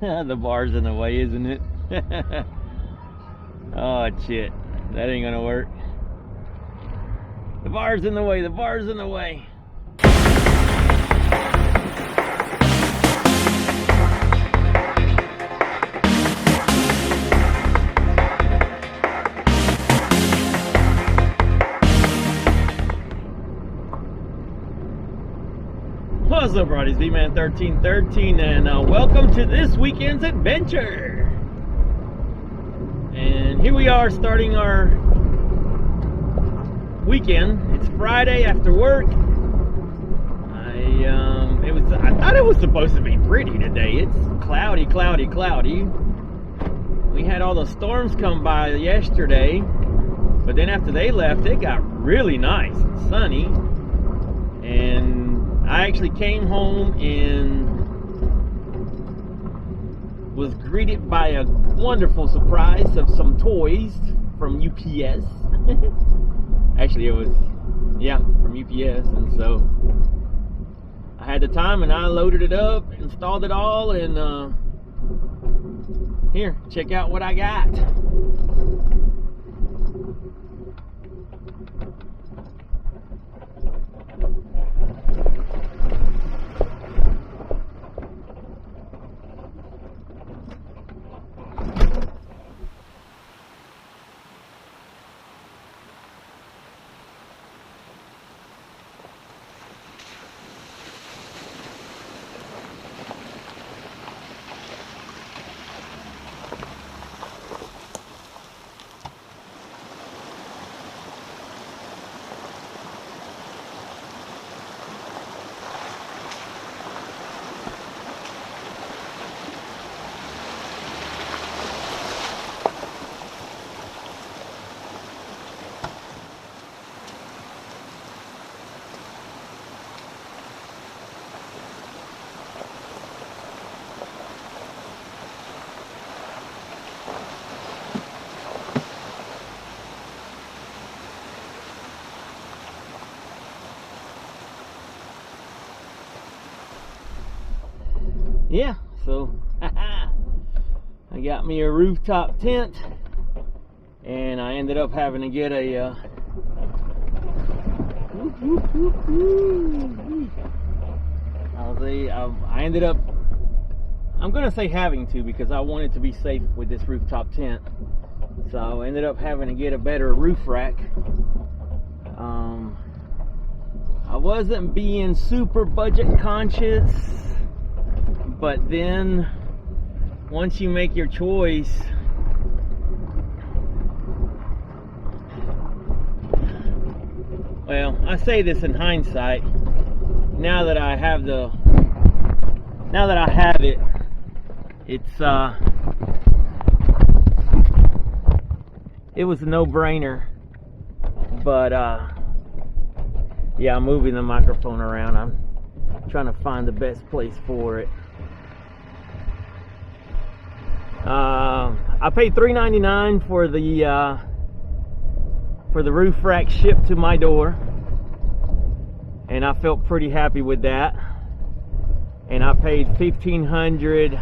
The bar's in the way, isn't it? Oh shit, that ain't gonna work. The bar's in the way, the bar's in the way. What's up, buddies? V-Man1313, and welcome to this weekend's adventure. And here we are, starting our weekend. It's Friday after work. I thought it was supposed to be pretty today. It's cloudy. We had all the storms come by yesterday, but then after they left, it got really nice and sunny. And I actually came home and was greeted by a wonderful surprise of some toys from UPS. Actually, it was, yeah, from UPS. And so I had the time and I loaded it up, installed it all, and here, check out what I got. Yeah, so I got me a rooftop tent, and I ended up having to get a I ended up, I'm gonna say having to, because I wanted to be safe with this rooftop tent, so I ended up having to get a better roof rack. I wasn't being super budget conscious, but then once you make your choice, well, I say this in hindsight, now that I have it, it was a no-brainer. But yeah, I'm moving the microphone around. I'm trying to find the best place for it. I paid $3.99 for the roof rack shipped to my door, and I felt pretty happy with that. And I paid $1,500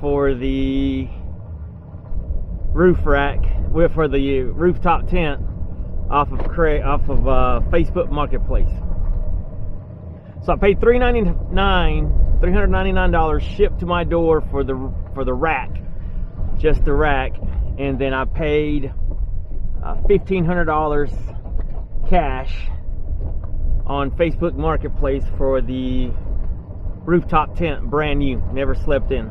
for the roof rack, for the rooftop tent off of Facebook Marketplace. So I paid $399 shipped to my door for the rack, just the rack, and then I paid $1,500 cash on Facebook Marketplace for the rooftop tent, brand new, never slept in.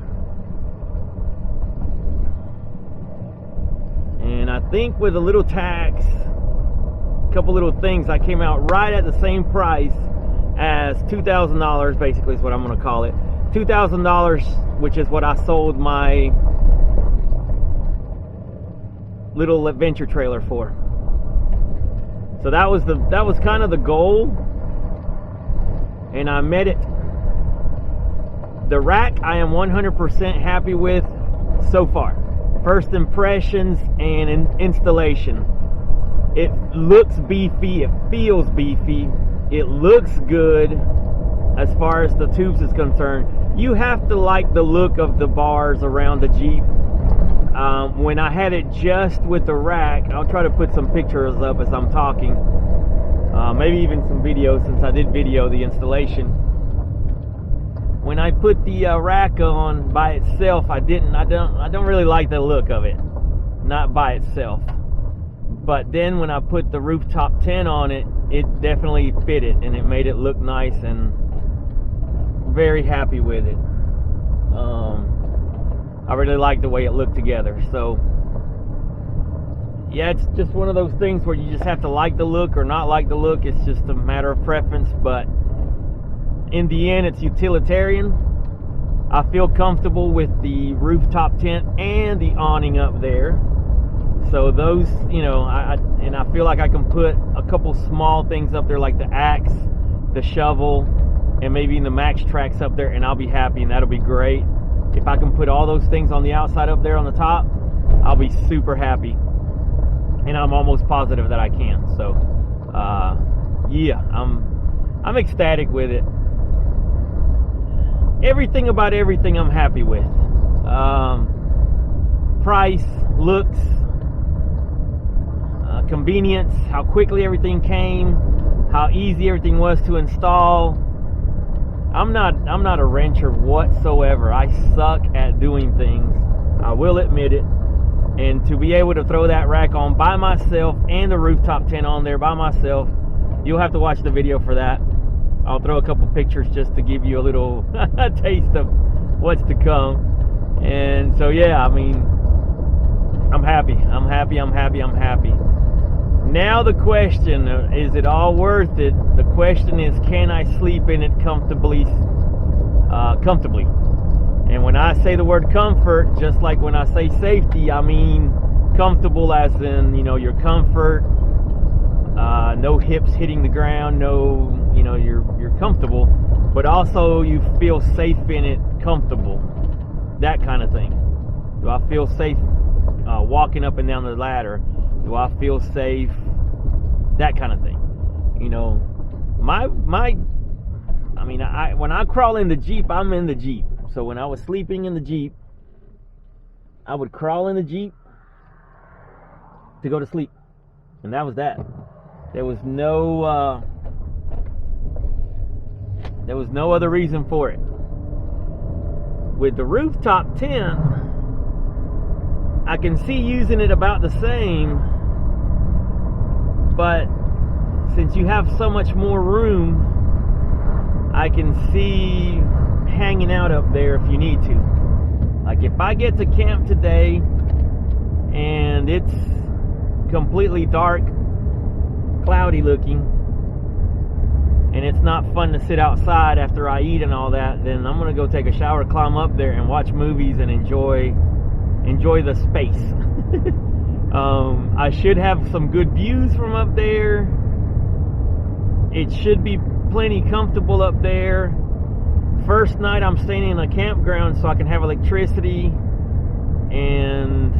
And I think with a little tax, a couple little things, I came out right at the same price as $2,000, basically is what I'm going to call it. $2,000, which is what I sold my little adventure trailer for. So that was kind of the goal, and I met it. The rack I am 100% happy with so far. First impressions and installation. It looks beefy, it feels beefy, it looks good as far as the tubes is concerned. you have to like the look of the bars around the Jeep. When I had it just with the rack, I'll try to put some pictures up as I'm talking, maybe even some video, since I did video the installation. When I put the rack on by itself, I don't really like the look of it, not by itself. But then when I put the rooftop tent on it, it definitely fit it, and it made it look nice, and very happy with it. I really like the way it looked together. So yeah, it's just one of those things where you just have to like the look or not like the look. It's just a matter of preference, but in the end, it's utilitarian. I feel comfortable with the rooftop tent and the awning up there. So those, and I feel like I can put a couple small things up there, like the axe, the shovel, and maybe the max tracks up there, and I'll be happy, and that'll be great. If I can put all those things on the outside up there on the top, I'll be super happy. And I'm almost positive that I can. So, yeah, I'm ecstatic with it. Everything about everything I'm happy with. Price, looks, convenience, how quickly everything came, how easy everything was to install. I'm not a wrencher whatsoever. I suck at doing things. I will admit it. And to be able to throw that rack on by myself and the rooftop tent on there by myself, you'll have to watch the video for that. I'll throw a couple pictures just to give you a little taste of what's to come. And so yeah, I mean, I'm happy. Now the question, is it all worth it? The question is, can I sleep in it comfortably? And when I say the word comfort, just like when I say safety, I mean comfortable as in, your comfort, no hips hitting the ground, you're comfortable, but also you feel safe in it, comfortable, that kind of thing. Do I feel safe walking up and down the ladder? Do I feel safe? That kind of thing. When I crawl in the Jeep, I'm in the Jeep. So when I was sleeping in the Jeep, I would crawl in the Jeep to go to sleep. And that was that. There was no other reason for it. With the rooftop tent, I can see using it about the same, but since you have so much more room, I can see hanging out up there if you need to. Like if I get to camp today and it's completely dark, cloudy looking, and it's not fun to sit outside after I eat and all that, then I'm gonna go take a shower, climb up there and watch movies and enjoy the space. I should have some good views from up there. It should be plenty comfortable up there. First night I'm staying in a campground so I can have electricity, and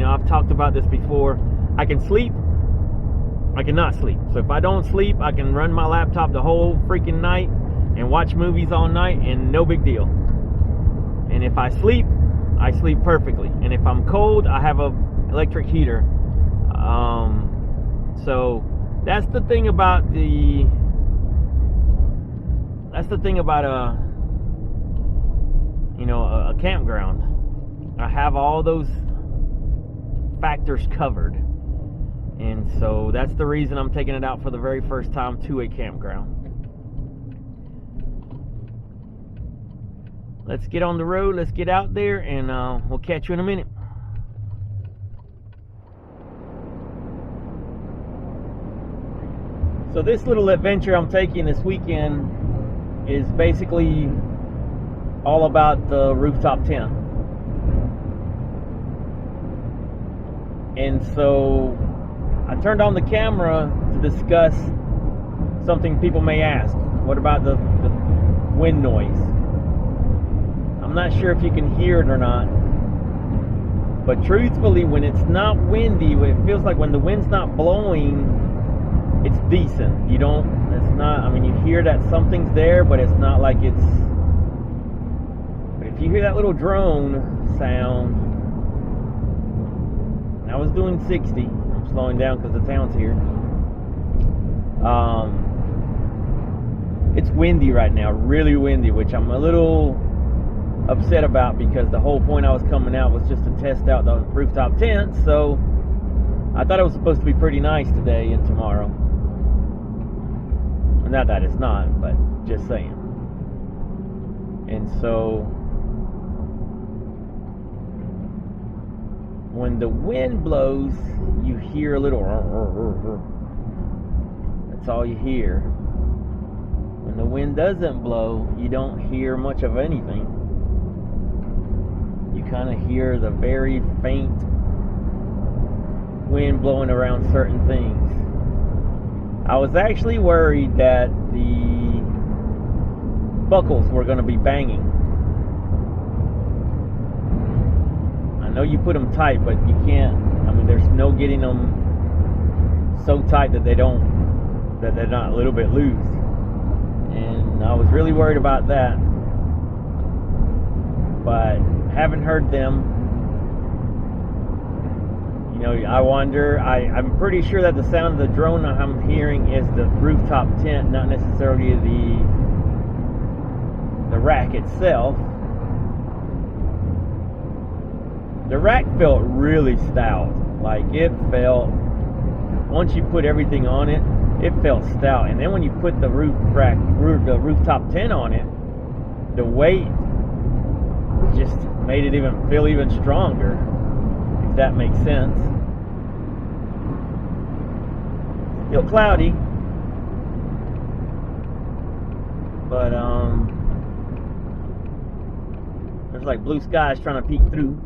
I've talked about this before. I can sleep, I cannot sleep. So if I don't sleep, I can run my laptop the whole freaking night and watch movies all night and no big deal. And if I sleep perfectly. And if I'm cold, I have a electric heater. So that's the thing about a campground. I have all those factors covered. And so that's the reason I'm taking it out for the very first time to a campground. Let's get on the road, let's get out there, and we'll catch you in a minute. So this little adventure I'm taking this weekend is basically all about the rooftop tent. And so I turned on the camera to discuss something people may ask. What about the wind noise? I'm not sure if you can hear it or not, but truthfully, when it's not windy, when it feels like when the wind's not blowing, it's decent. You hear that something's there, but it's not like it's if you hear that little drone sound, I was doing 60. I'm slowing down because the town's here. It's windy right now, really windy, which I'm a little upset about because the whole point I was coming out was just to test out the rooftop tent. So I thought it was supposed to be pretty nice today and tomorrow. Not that it's not, but just saying. And so when the wind blows, you hear a little. That's all you hear. When the wind doesn't blow, you don't hear much of anything. You kind of hear the very faint wind blowing around certain things. I was actually worried that the buckles were going to be banging. I know you put them tight, but you can't. I mean, there's no getting them so tight that they're not a little bit loose. And I was really worried about that, but haven't heard them. You know, I wonder. I'm pretty sure that the sound of the drone I'm hearing is the rooftop tent, not necessarily the rack itself. The rack felt really stout. Like, it felt, once you put everything on it, it felt stout. And then when you put the the rooftop tent on it, the weight just made it feel even stronger, if that makes sense. Still cloudy, but there's like blue skies trying to peek through.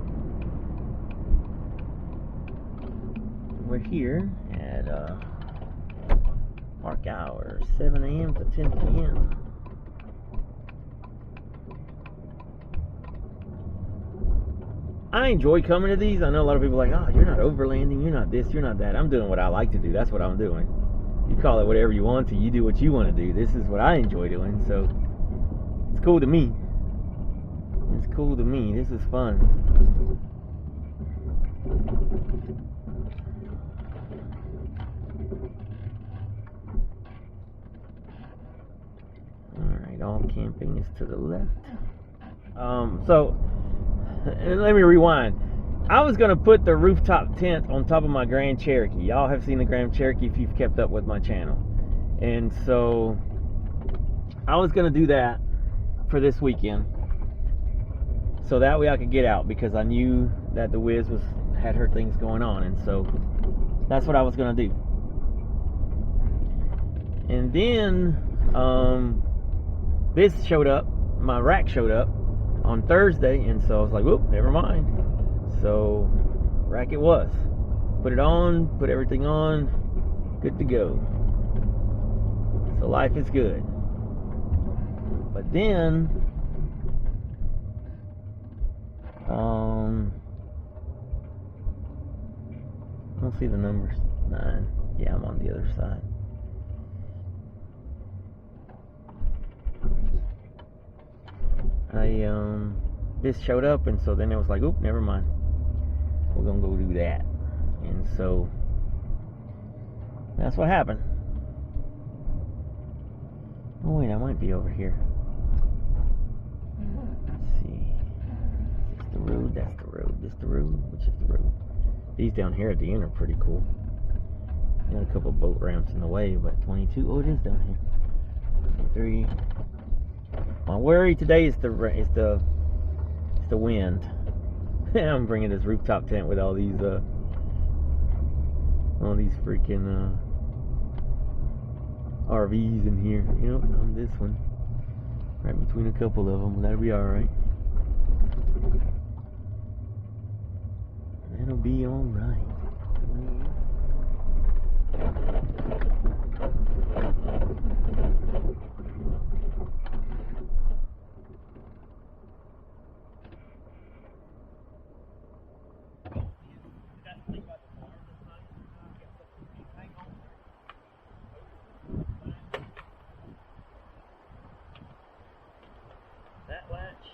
We're here at park hours, 7 a.m. to 10 p.m. I enjoy coming to these. I know a lot of people are like, oh, you're not overlanding, you're not this, you're not that. I'm doing what I like to do. That's what I'm doing. You call it whatever you want to. You do what you want to do. This is what I enjoy doing. So it's cool to me. It's cool to me. This is fun. Alright, all camping is to the left. And let me rewind. I was going to put the rooftop tent on top of my Grand Cherokee. Y'all have seen the Grand Cherokee if you've kept up with my channel. And so I was going to do that for this weekend, so that way I could get out, because I knew that the Wiz had her things going on. And so that's what I was going to do. And then this showed up. My rack showed up on Thursday, and so I was like, whoop, never mind. So rack it was. Put it on, put everything on, good to go. So life is good. But then I don't see the numbers. 9. Yeah, I'm on the other side. This showed up, and so then it was like, oop, never mind. We're gonna go do that. And so that's what happened. Oh wait, I might be over here. Let's see. Is this the road? That's the road. This the road? Which is the road? These down here at the end are pretty cool. Got a couple boat ramps in the way, but 22. Oh, it is down here. 3. My worry today is the wind. I'm bringing this rooftop tent with all these freaking RVs in here. You know, on this one, right between a couple of them. That'll be all right. That'll be all right. That latch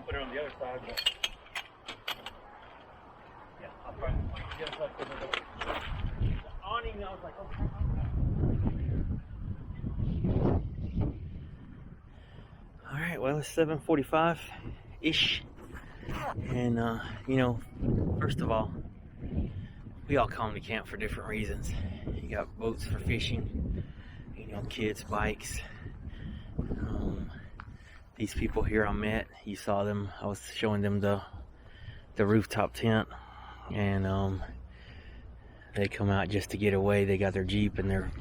put it on the other side, but yeah, I'll try to put the other side for the awning. I was like, okay. All right, well, it's 7:45-ish, and you know, first of all, we all come to camp for different reasons. You got boats for fishing, you know, kids, bikes. These people here I met, you saw them, I was showing them the rooftop tent, and they come out just to get away. They got their Jeep and their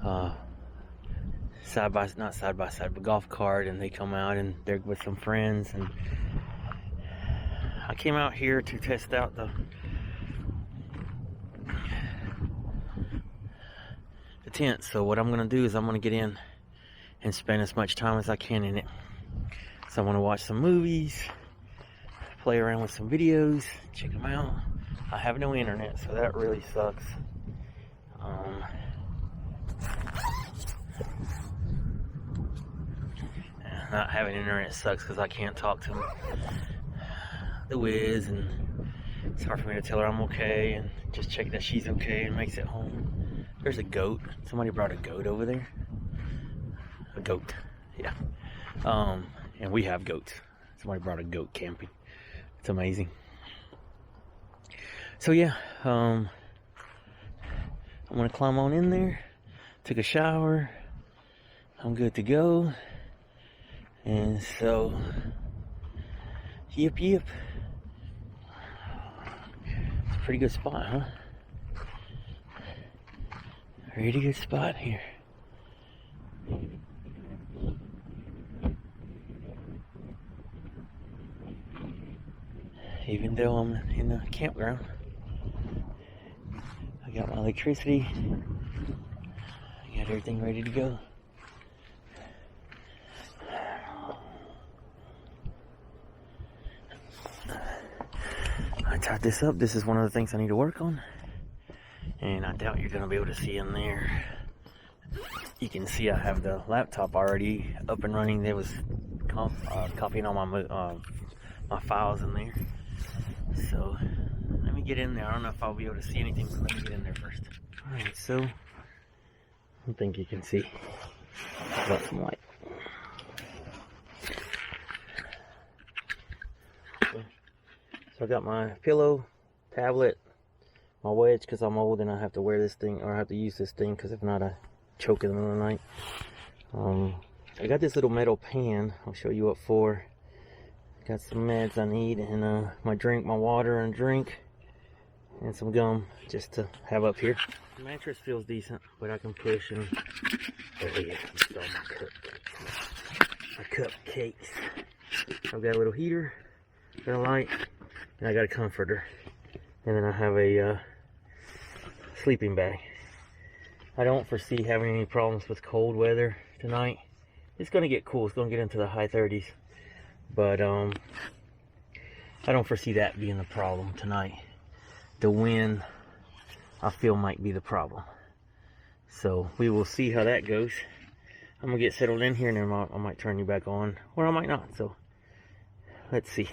not side by side, but golf cart, and they come out and they're with some friends. And I came out here to test out the tent. So what I'm gonna do is I'm gonna get in and spend as much time as I can in it. So I'm gonna watch some movies, play around with some videos, check them out. I have no internet, so that really sucks. Not having internet sucks because I can't talk to the Wiz, and it's hard for me to tell her I'm okay and just check that she's okay and makes it home. There's a goat. Somebody brought a goat over there. A goat, yeah. And we have goats. Somebody brought a goat camping. It's amazing. So yeah, I'm gonna climb on in there, took a shower, I'm good to go. And so, yep. It's a pretty good spot, huh? Pretty good spot here. Even though I'm in a campground, I got my electricity, I got everything ready to go. I tied this up. This is one of the things I need to work on, and I doubt you're going to be able to see in there. You can see I have the laptop already up and running. There was copying all my files in there. So let me get in there. I don't know if I'll be able to see anything, but let me get in there first. Alright, so I don't think you can see. Got some light. So I got my pillow, tablet, my wedge, because I'm old and I have to wear this thing, or I have to use this thing, because if not I choke in the middle of the night. I got this little metal pan. I'll show you what for. Got some meds I need, and my drink, my water and drink, and some gum just to have up here. The mattress feels decent, but I can push and oh yeah, install my cupcakes. I've got a little heater, got a light, and I got a comforter, and then I have a sleeping bag. I don't foresee having any problems with cold weather tonight. It's gonna get cool. It's gonna get into the high 30s. But I don't foresee that being the problem tonight. The wind, I feel, might be the problem. So we will see how that goes. I'm gonna get settled in here, and then I might turn you back on, or I might not. So let's see.